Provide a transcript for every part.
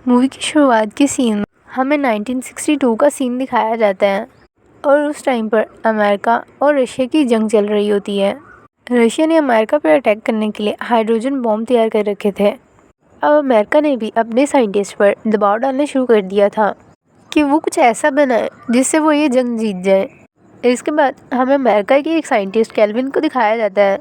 Movie की शुरुआत के सीन में हमें 1962 का सीन दिखाया जाता है और उस टाइम पर अमेरिका और रशिया की जंग चल रही होती है। रशिया ने अमेरिका पर अटैक करने के लिए हाइड्रोजन बॉम्ब तैयार कर रखे थे। अब अमेरिका ने भी अपने साइंटिस्ट पर दबाव डालना शुरू कर दिया था कि वो कुछ ऐसा बनाए जिससे वो ये जंग जीत जाए। इसके बाद हमें अमेरिका के एक साइंटिस्ट केल्विन को दिखाया जाता है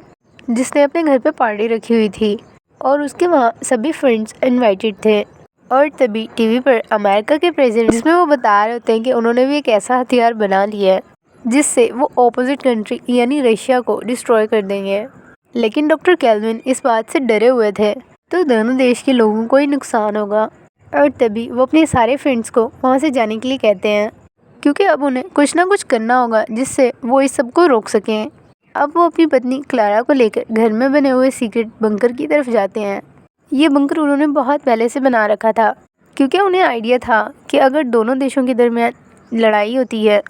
जिसने अपने घर पे पार्टी रखी हुई थी और उसके वहाँ सभी फ्रेंड्स इनवाइटेड थे। और तभी टीवी पर अमेरिका के प्रेसिडेंट जिसमें वो बता रहे होते हैं कि उन्होंने भी एक ऐसा हथियार बना लिया है जिससे वो ऑपोजिट कंट्री यानी रशिया को डिस्ट्रॉय कर देंगे। लेकिन डॉक्टर केल्विन इस बात से डरे हुए थे तो दोनों देश के लोगों को ही नुकसान होगा। और तभी वो अपने सारे फ्रेंड्स को वहाँ से जाने के लिए कहते हैं क्योंकि अब उन्हें कुछ ना कुछ करना होगा जिससे वो इस सब को रोक सकें। अब वो अपनी पत्नी क्लारा को लेकर घर में बने हुए सीक्रेट बंकर की तरफ जाते हैं। ये बंकर उन्होंने बहुत पहले से बना रखा था क्योंकि उन्हें आइडिया था कि अगर दोनों देशों के दरमियान लड़ाई होती है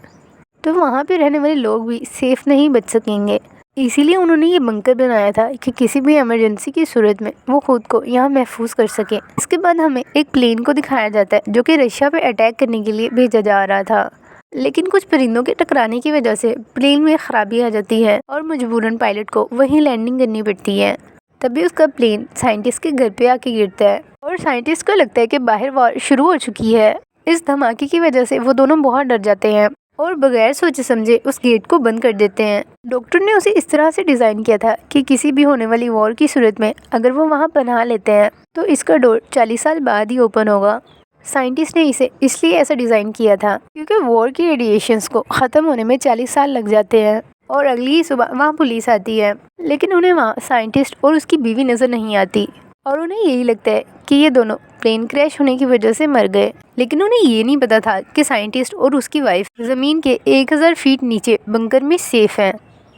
तो वहाँ पे रहने वाले लोग भी सेफ नहीं बच सकेंगे। इसीलिए उन्होंने ये बंकर बनाया था कि किसी भी इमरजेंसी की सूरत में वो खुद को यहाँ महफूज कर सके। इसके बाद हमें एक प्लेन को दिखाया जाता है जो कि रशिया पे अटैक करने के लिए भेजा जा रहा था। लेकिन कुछ परिंदों के टकराने की वजह से प्लेन में खराबी आ जाती है और मजबूरन पायलट को वहीं लैंडिंग करनी पड़ती है। तभी उसका प्लेन साइंटिस्ट के घर पे आके गिरता है और साइंटिस्ट को लगता है कि बाहर वॉर शुरू हो चुकी है। इस धमाके की वजह से वो दोनों बहुत डर जाते हैं और बगैर सोचे समझे उस गेट को बंद कर देते हैं। डॉक्टर ने उसे इस तरह से डिज़ाइन किया था कि किसी भी होने वाली वॉर की सूरत में अगर वो वहाँ पनाह लेते हैं तो इसका डोर 40 साल बाद ही ओपन होगा। साइंटिस्ट ने इसे इसलिए ऐसा डिज़ाइन किया था क्योंकि वॉर की रेडिएशंस को ख़त्म होने में 40 साल लग जाते हैं और अगली ही सुबह वहाँ पुलिस आती है। लेकिन उन्हें वहाँ साइंटिस्ट और उसकी बीवी नज़र नहीं आती और उन्हें यही लगता है कि ये दोनों प्लेन क्रैश होने की वजह से मर गए। लेकिन उन्हें ये नहीं पता था कि साइंटिस्ट और उसकी वाइफ ज़मीन के 1000 फीट नीचे बंकर में सेफ हैं।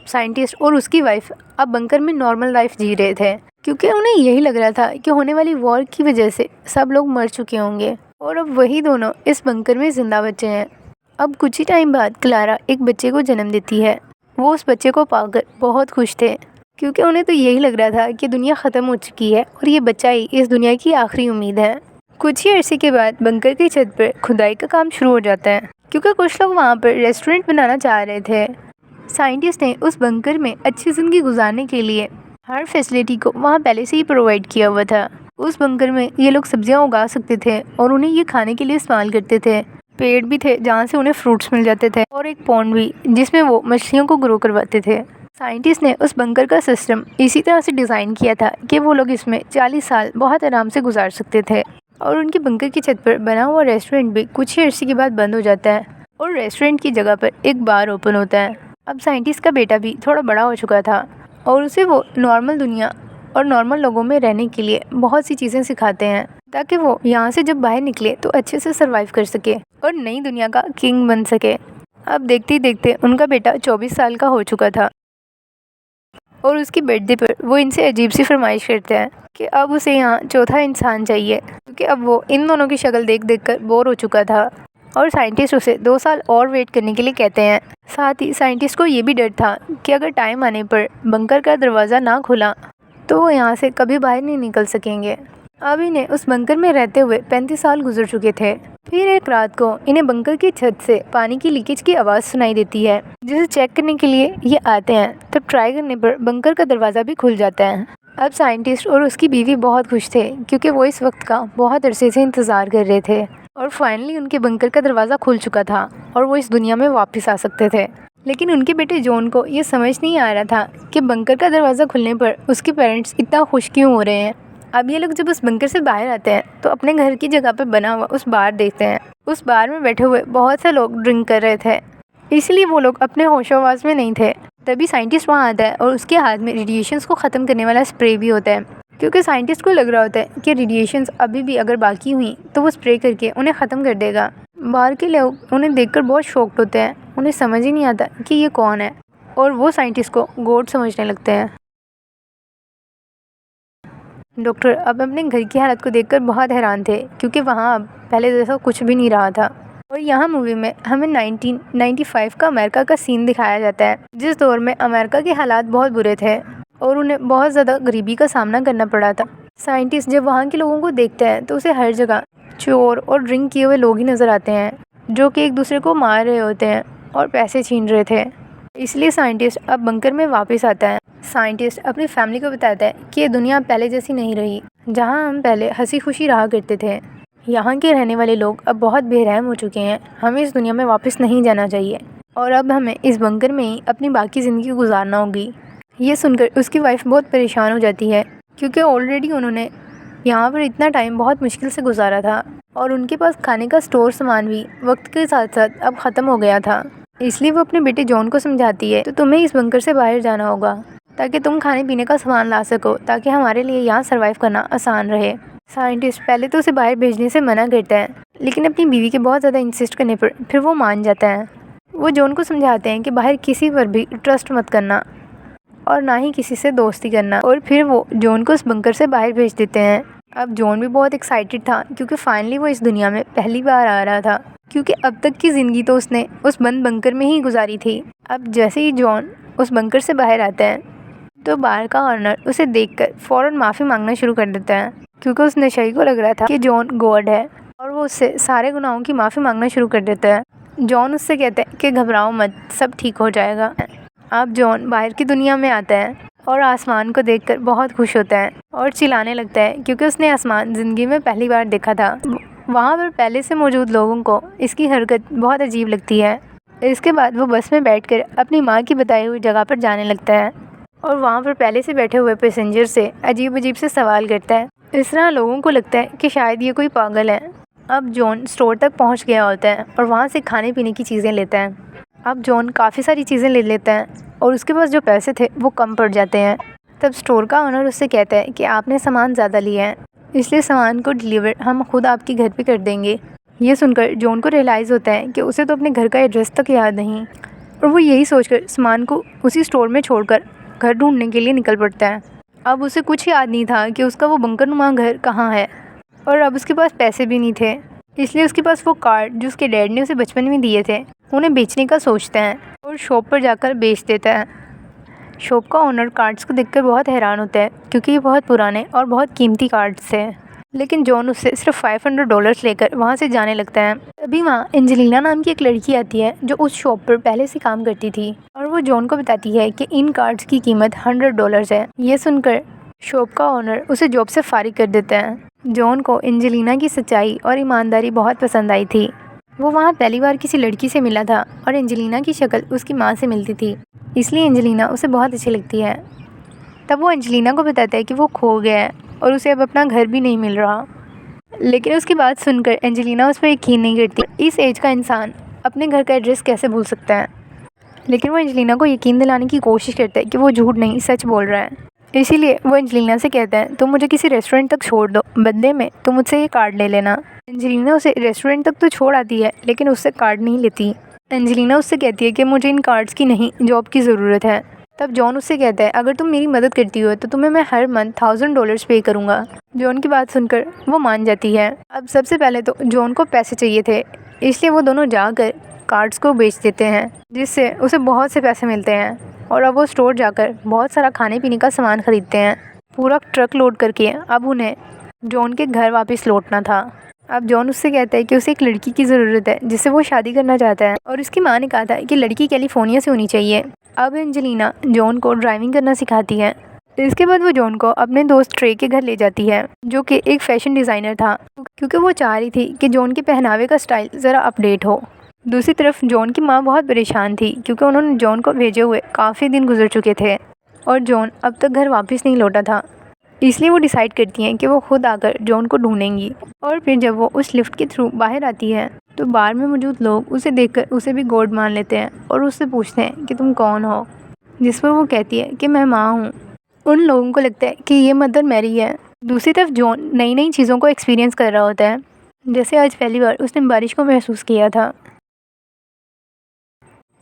साइंटिस्ट और उसकी वाइफ अब बंकर में नॉर्मल लाइफ जी रहे थे क्योंकि उन्हें यही लग रहा था कि होने वाली वॉर की वजह से सब लोग मर चुके होंगे और अब वही दोनों इस बंकर में जिंदा बचे हैं। अब कुछ ही टाइम बाद क्लारा एक बच्चे को जन्म देती है। वो उस बच्चे को पाकर बहुत खुश थे क्योंकि उन्हें तो यही लग रहा था कि दुनिया ख़त्म हो चुकी है और ये बच्चा ही इस दुनिया की आखिरी उम्मीद है। कुछ ही अरसे के बाद बंकर की छत पर खुदाई का काम शुरू हो जाता है क्योंकि कुछ लोग वहाँ पर रेस्टोरेंट बनाना चाह रहे थे। साइंटिस्ट ने उस बंकर में अच्छी ज़िंदगी गुजारने के लिए हर फैसिलिटी को वहाँ पहले से ही प्रोवाइड किया हुआ था। उस बंकर में ये लोग सब्जियां उगा सकते थे और उन्हें ये खाने के लिए इस्तेमाल करते थे। पेड़ भी थे जहाँ से उन्हें फ्रूट्स मिल जाते थे और एक पॉन्ड भी जिसमें वो मछलियों को ग्रो करवाते थे। साइंटिस्ट ने उस बंकर का सिस्टम इसी तरह से डिज़ाइन किया था कि वो लोग इसमें 40 साल बहुत आराम से गुजार सकते थे। और उनके बंकर की छत पर बना हुआ रेस्टोरेंट भी कुछ ही अर्से के बाद बंद हो जाता है और रेस्टोरेंट की जगह पर एक बार ओपन होता है। अब साइंटिस्ट का बेटा भी थोड़ा बड़ा हो चुका था और उसे वो नॉर्मल दुनिया और नॉर्मल लोगों में रहने के लिए बहुत सी चीज़ें सिखाते हैं ताकि वो यहाँ से जब बाहर निकले तो अच्छे से सरवाइव कर सके और नई दुनिया का किंग बन सके। अब देखते ही देखते उनका बेटा 24 साल का हो चुका था और उसकी बर्थडे पर वो इनसे अजीब सी फरमाइश करते हैं कि अब उसे यहाँ चौथा इंसान चाहिए क्योंकि अब वो इन दोनों की शक्ल देख देख कर बोर हो चुका था और साइंटिस्ट उसे 2 साल और वेट करने के लिए कहते हैं। साथ ही साइंटिस्ट को ये भी डर था कि अगर टाइम आने पर बंकर का दरवाज़ा ना खुला तो वो यहाँ से कभी बाहर नहीं निकल सकेंगे। अब इन्हें उस बंकर में रहते हुए 35 साल गुजर चुके थे। फिर एक रात को इन्हें बंकर की छत से पानी की लीकेज की आवाज़ सुनाई देती है जिसे चेक करने के लिए ये आते हैं। तब ट्राई करने पर बंकर का दरवाज़ा भी खुल जाता है। अब साइंटिस्ट और उसकी बीवी बहुत खुश थे क्योंकि वो इस वक्त का बहुत अरसे से इंतज़ार कर रहे थे और फाइनली उनके बंकर का दरवाज़ा खुल चुका था और वो इस दुनिया में वापस आ सकते थे। लेकिन उनके बेटे जॉन को ये समझ नहीं आ रहा था कि बंकर का दरवाज़ा खुलने पर उसके पेरेंट्स इतना खुश क्यों हो रहे हैं। अब ये लोग जब उस बंकर से बाहर आते हैं तो अपने घर की जगह पर बना हुआ उस बार देखते हैं। उस बार में बैठे हुए बहुत से लोग ड्रिंक कर रहे थे इसलिए वो लोग अपने होशोहवास में नहीं थे। तभी साइंटिस्ट वहाँ आता है और उसके हाथ में रेडिएशंस को ख़त्म करने वाला स्प्रे भी होता है क्योंकि साइंटिस्ट को लग रहा होता है कि रेडिएशंस अभी भी अगर बाकी हुई तो वो स्प्रे करके उन्हें ख़त्म कर देगा। बाहर के लोग उन्हें देखकर बहुत शॉक्ड होते हैं। उन्हें समझ ही नहीं आता कि ये कौन है और वो साइंटिस्ट को गॉड समझने लगते हैं। डॉक्टर अब अपने घर की हालत को देखकर बहुत हैरान थे क्योंकि वहाँ अब पहले जैसा कुछ भी नहीं रहा था। और यहाँ मूवी में हमें 1995 का अमेरिका का सीन दिखाया जाता है जिस दौर में अमेरिका के हालात बहुत बुरे थे और उन्हें बहुत ज़्यादा गरीबी का सामना करना पड़ा था। साइंटिस्ट जब वहाँ के लोगों को देखते हैं तो उसे हर जगह चोर और ड्रिंक किए हुए लोग ही नज़र आते हैं जो कि एक दूसरे को मार रहे होते हैं और पैसे छीन रहे थे। इसलिए साइंटिस्ट अब बंकर में वापस आता है। साइंटिस्ट अपनी फैमिली को बताता है कि ये दुनिया पहले जैसी नहीं रही, जहाँ हम पहले हंसी खुशी रहा करते थे। यहाँ के रहने वाले लोग अब बहुत बेरहम हो चुके हैं, हमें इस दुनिया में वापस नहीं जाना चाहिए और अब हमें इस बंकर में ही अपनी बाकी ज़िंदगी गुजारना होगी। ये सुनकर उसकी वाइफ बहुत परेशान हो जाती है क्योंकि ऑलरेडी उन्होंने यहाँ पर इतना टाइम बहुत मुश्किल से गुजारा था और उनके पास खाने का स्टोर सामान भी वक्त के साथ साथ अब ख़त्म हो गया था। इसलिए वो अपने बेटे जॉन को समझाती है तो तुम्हें इस बंकर से बाहर जाना होगा ताकि तुम खाने पीने का सामान ला सको, ताकि हमारे लिए यहाँ सर्वाइव करना आसान रहे। साइंटिस्ट पहले तो उसे बाहर भेजने से मना करता है, लेकिन अपनी बीवी के बहुत ज़्यादा इंसिस्ट करने पर फिर वो मान जाता है। वो जॉन को समझाते हैं कि बाहर किसी पर भी ट्रस्ट मत करना और ना ही किसी से दोस्ती करना, और फिर वो जॉन को उस बंकर से बाहर भेज देते हैं। अब जॉन भी बहुत एक्साइटेड था क्योंकि फाइनली वो इस दुनिया में पहली बार आ रहा था, क्योंकि अब तक की ज़िंदगी तो उसने उस बंद बंकर में ही गुजारी थी। अब जैसे ही जॉन उस बंकर से बाहर आता है तो बाहर का ऑनर उसे देखकर फ़ौरन माफ़ी मांगना शुरू कर देता है, क्योंकि उस नशाई को लग रहा था कि जॉन गॉड है और वो उससे सारे गुनाहों की माफ़ी मांगना शुरू कर देता है। जॉन उससे कहता है कि घबराओ मत, सब ठीक हो जाएगा। अब जॉन बाहर की दुनिया में आता है और आसमान को देखकर बहुत खुश होता है और चिल्लाने लगता है क्योंकि उसने आसमान ज़िंदगी में पहली बार देखा था। वहाँ पर पहले से मौजूद लोगों को इसकी हरकत बहुत अजीब लगती है। इसके बाद वो बस में बैठकर अपनी माँ की बताई हुई जगह पर जाने लगता है और वहाँ पर पहले से बैठे हुए पैसेंजर से अजीब अजीब से सवाल करता है। इस तरह लोगों को लगता है कि शायद ये कोई पागल है। अब जॉन स्टोर तक पहुँच गया होता है और वहाँ से खाने पीने की चीज़ें लेता है। अब जॉन काफ़ी सारी चीज़ें ले लेता है और उसके पास जो पैसे थे वो कम पड़ जाते हैं। तब स्टोर का ओनर उससे कहता है कि आपने सामान ज़्यादा लिया है, इसलिए सामान को डिलीवर हम खुद आपके घर पे कर देंगे। ये सुनकर जॉन को रियलाइज़ होता है कि उसे तो अपने घर का एड्रेस तक याद नहीं, और वो यही सोचकर सामान को उसी स्टोर में छोड़कर घर ढूंढने के लिए निकल पड़ता है। अब उसे कुछ याद नहीं था कि उसका वो बंकरनुमा घर कहाँ है, और अब उसके पास पैसे भी नहीं थे, इसलिए उसके पास वो कार्ड जो उसके डैड ने उसे बचपन में दिए थे उन्हें बेचने का सोचता है और शॉप पर जाकर बेच देता है। शॉप का ओनर कार्ड्स को देखकर बहुत हैरान होता है क्योंकि ये बहुत पुराने और बहुत कीमती कार्ड्स हैं, लेकिन जॉन उससे सिर्फ $500 लेकर वहाँ से जाने लगता है। अभी वहाँ एंजेलिना नाम की एक लड़की आती है जो उस शॉप पर पहले से काम करती थी, और वो जॉन को बताती है कि इन कार्ड्स की कीमत $100 है। ये सुनकर शॉप का ओनर उसे जॉब से फारिग कर देता है। जॉन को एंजेलिना की सच्चाई और ईमानदारी बहुत पसंद आई थी। वो वहाँ पहली बार किसी लड़की से मिला था और एंजेलिना की शक्ल उसकी माँ से मिलती थी, इसलिए एंजेलिना उसे बहुत अच्छी लगती है। तब वो एंजेलिना को बताता है कि वो खो गया है और उसे अब अपना घर भी नहीं मिल रहा, लेकिन उसकी बात सुनकर एंजेलिना उस पर यकीन नहीं करती। इस एज का इंसान अपने घर का एड्रेस कैसे भूल सकता है, लेकिन वो एंजेलिना को यकीन दिलाने की कोशिश करता है कि वो झूठ नहीं सच बोल रहा है। इसीलिए वो एंजेलिना से कहता है तुम मुझे किसी रेस्टोरेंट तक छोड़ दो, बदले में तुम मुझसे ये कार्ड ले लेना। एंजेलिना उसे रेस्टोरेंट तक तो छोड़ आती है, लेकिन उससे कार्ड नहीं लेती। एंजेलिना उससे कहती है कि मुझे इन कार्ड्स की नहीं, जॉब की ज़रूरत है। तब जॉन उससे कहता है अगर तुम मेरी मदद करती हो तो तुम्हें मैं हर मंथ $1000 पे करूँगा। जॉन की बात सुनकर वो मान जाती है। अब सबसे पहले तो जॉन को पैसे चाहिए थे, इसलिए वो दोनों जाकर कार्ड्स को बेच देते हैं, जिससे उसे बहुत से पैसे मिलते हैं, और अब वो स्टोर जाकर बहुत सारा खाने पीने का सामान खरीदते हैं। पूरा ट्रक लोड करके अब उन्हें जॉन के घर वापस लौटना था। अब जॉन उससे कहता है कि उसे एक लड़की की ज़रूरत है जिससे वो शादी करना चाहता है, और उसकी माँ ने कहा था कि लड़की कैलिफोर्निया से होनी चाहिए। अब एंजेलिना जॉन को ड्राइविंग करना सिखाती है। इसके बाद वो जॉन को अपने दोस्त ट्रे के घर ले जाती है, जो कि एक फ़ैशन डिज़ाइनर था, क्योंकि वो चाह रही थी कि जॉन के पहनावे का स्टाइल ज़रा अपडेट हो। दूसरी तरफ जॉन की माँ बहुत परेशान थी क्योंकि उन्होंने जॉन को भेजे हुए काफ़ी दिन गुजर चुके थे और जॉन अब तक घर वापस नहीं लौटा था। इसलिए वो डिसाइड करती हैं कि वो खुद आकर जॉन को ढूंढेंगी। और फिर जब वो उस लिफ्ट के थ्रू बाहर आती है तो बार में मौजूद लोग उसे देखकर उसे भी गॉड मान लेते हैं और उससे पूछते हैं कि तुम कौन हो, जिस पर वो कहती है कि मैं माँ हूँ। उन लोगों को लगता है कि ये मदर मैरी है। दूसरी तरफ जॉन नई नई चीज़ों को एक्सपीरियंस कर रहा होता है, जैसे आज पहली बार उसने बारिश को महसूस किया था।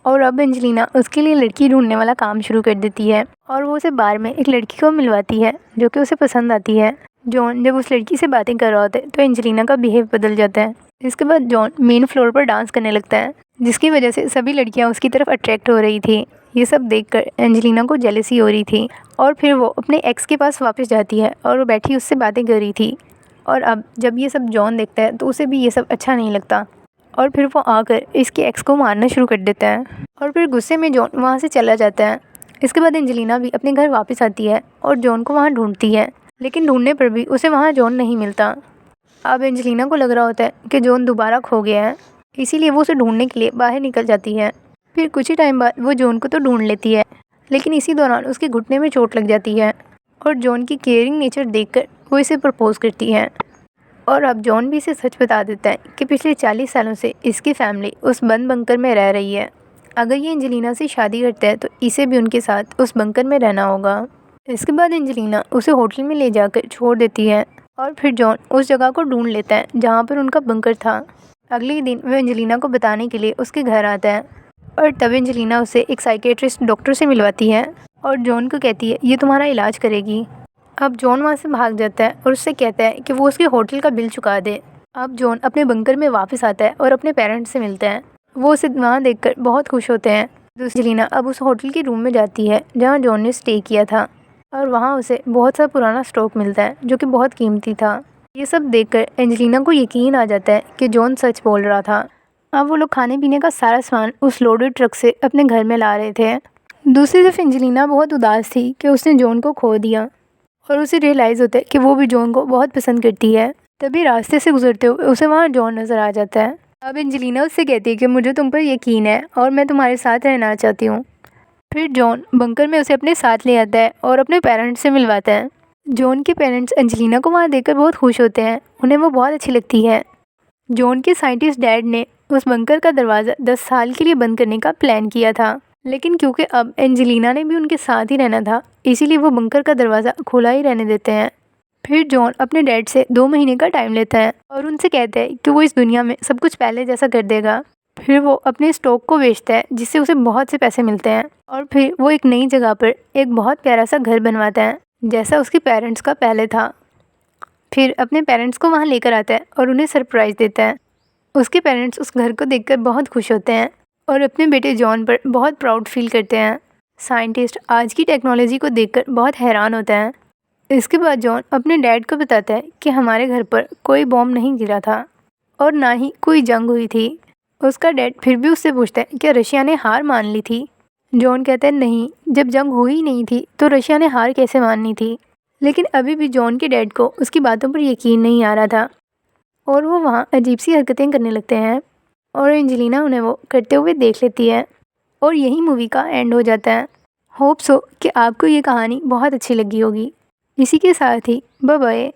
और अब एंजेलिना उसके लिए लड़की ढूंढने वाला काम शुरू कर देती है और वो उसे बार में एक लड़की को मिलवाती है जो कि उसे पसंद आती है। जॉन जब उस लड़की से बातें कर रहा होता है तो एंजेलिना का बिहेव बदल जाता है। इसके बाद जॉन मेन फ्लोर पर डांस करने लगता है, जिसकी वजह से सभी लड़कियां उसकी तरफ अट्रैक्ट हो रही थी। ये सब देखकर एंजेलिना को जेलसी हो रही थी, और फिर वो अपने एक्स के पास वापस जाती है और वो बैठी उससे बातें कर रही थी और अब जब ये सब जॉन देखता है तो उसे भी ये सब अच्छा नहीं लगता और फिर वो आकर इसके एक्स को मारना शुरू कर देता है और फिर गुस्से में जॉन वहाँ से चला जाता है। इसके बाद एंजेलिना भी अपने घर वापस आती है और जॉन को वहाँ ढूंढती है, लेकिन ढूंढने पर भी उसे वहाँ जॉन नहीं मिलता। अब एंजेलिना को लग रहा होता है कि जॉन दोबारा खो गया है, इसीलिए वो उसे ढूंढने के लिए बाहर निकल जाती है। फिर कुछ ही टाइम बाद वो जॉन को तो ढूंढ लेती है, लेकिन इसी दौरान उसके घुटने में चोट लग जाती है और जॉन की केयरिंग नेचर देखकर वो इसे प्रपोज करती है। और अब जॉन भी इसे सच बता देता है कि पिछले 40 सालों से इसकी फैमिली उस बंद बंकर में रह रही है। अगर ये एंजेलिना से शादी करता है तो इसे भी उनके साथ उस बंकर में रहना होगा। इसके बाद एंजेलिना उसे होटल में ले जाकर छोड़ देती है और फिर जॉन उस जगह को ढूंढ लेता है जहाँ पर उनका बंकर था। अगले ही दिन वह एंजेलिना को बताने के लिए उसके घर आता है और तब एंजेलिना उसे एक साइकेट्रिस्ट डॉक्टर से मिलवाती है और जॉन को कहती है ये तुम्हारा इलाज करेगी। अब जॉन वहाँ से भाग जाता है और उससे कहता है कि वो उसके होटल का बिल चुका दे। अब जॉन अपने बंकर में वापस आता है और अपने पेरेंट्स से मिलता है। वो उसे वहाँ देखकर बहुत खुश होते हैं। एंजेलिना अब उस होटल के रूम में जाती है जहाँ जॉन ने स्टे किया था और वहाँ उसे बहुत सा पुराना स्टॉक मिलता है जो कि बहुत कीमती था। ये सब देखकर एंजेलिना को यकीन आ जाता है कि जॉन सच बोल रहा था। अब वो लोग खाने पीने का सारा सामान उस लोडेड ट्रक से अपने घर में ला रहे थे। दूसरी तरफ एंजेलिना बहुत उदास थी कि उसने जॉन को खो दिया और उसे रियलाइज़ होता है कि वो भी जॉन को बहुत पसंद करती है। तभी रास्ते से गुजरते हुए उसे वहाँ जॉन नज़र आ जाता है। अब एंजेलिना उससे कहती है कि मुझे तुम पर यकीन है और मैं तुम्हारे साथ रहना चाहती हूँ। फिर जॉन बंकर में उसे अपने साथ ले आता है और अपने पेरेंट्स से मिलवाता है। जॉन के पेरेंट्स एंजेलिना को वहाँ देखकर बहुत खुश होते हैं, उन्हें वो बहुत अच्छी लगती है। जॉन के साइंटिस्ट डैड ने उस बंकर का दरवाज़ा 10 साल के लिए बंद करने का प्लान किया था, लेकिन क्योंकि अब एंजेलिना ने भी उनके साथ ही रहना था, इसीलिए वो बंकर का दरवाज़ा खुला ही रहने देते हैं। फिर जॉन अपने डैड से 2 महीने का टाइम लेता है और उनसे कहता है कि वो इस दुनिया में सब कुछ पहले जैसा कर देगा। फिर वो अपने स्टॉक को बेचता है जिससे उसे बहुत से पैसे मिलते हैं और फिर वो एक नई जगह पर एक बहुत प्यारा सा घर बनवाता है जैसा उसके पेरेंट्स का पहले था। फिर अपने पेरेंट्स को वहाँ लेकर आता है और उन्हें सरप्राइज़ देता है। उसके पेरेंट्स उस घर को देखकर बहुत खुश होते हैं और अपने बेटे जॉन पर बहुत प्राउड फील करते हैं। साइंटिस्ट आज की टेक्नोलॉजी को देखकर बहुत हैरान होता है। इसके बाद जॉन अपने डैड को बताता है कि हमारे घर पर कोई बॉम्ब नहीं गिरा था और ना ही कोई जंग हुई थी। उसका डैड फिर भी उससे पूछता है कि रशिया ने हार मान ली थी। जॉन कहता है नहीं, जब जंग हुई ही नहीं थी तो रशिया ने हार कैसे माननी थी। लेकिन अभी भी जॉन के डैड को उसकी बातों पर यकीन नहीं आ रहा था और वो वहाँ अजीब सी हरकतें करने लगते हैं और एंजेलिना उन्हें वो करते हुए देख लेती है और यही मूवी का एंड हो जाता है। होप सो कि आपको ये कहानी बहुत अच्छी लगी होगी। इसी के साथ ही बाय बाय।